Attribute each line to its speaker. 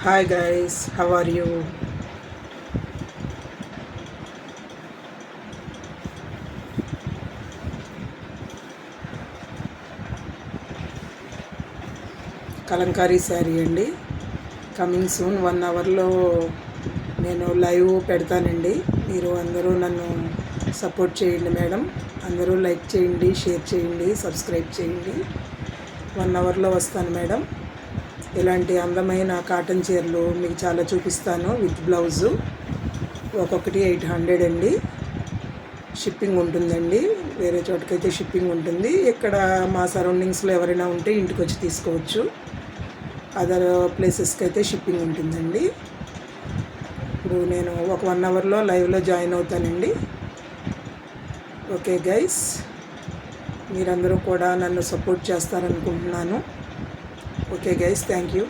Speaker 1: Hi guys, how are you? Kalamkari sari అండి. Coming soon 1 అవర్లో నేను లైవ్ పెడతానండి. మీరు అందరూ నన్ను సపోర్ట్ చేయండి మేడం. అందరూ లైక్ చేయండి, షేర్ చేయండి, సబ్స్క్రైబ్ చేయండి. 1 అవర్లో వస్తాను మేడం. ఇలాంటి అందమైన కాటన్ చీరలు మీకు చాలా చూపిస్తాను విత్ బ్లౌజు. ఒక్కొక్కటి 800 అండి. షిప్పింగ్ ఉంటుందండి. వేరే చోటకైతే షిప్పింగ్ ఉంటుంది. ఇక్కడ మా సరౌండింగ్స్లో ఎవరైనా ఉంటే ఇంటికి వచ్చి తీసుకోవచ్చు. అదర్ ప్లేసెస్కి అయితే షిప్పింగ్ ఉంటుందండి. ఇప్పుడు నేను ఒక 1 అవర్లో లైవ్లో జాయిన్ అవుతానండి. ఓకే గైస్, మీరందరూ కూడా నన్ను సపోర్ట్ చేస్తారనుకుంటున్నాను. Okay guys, thank you.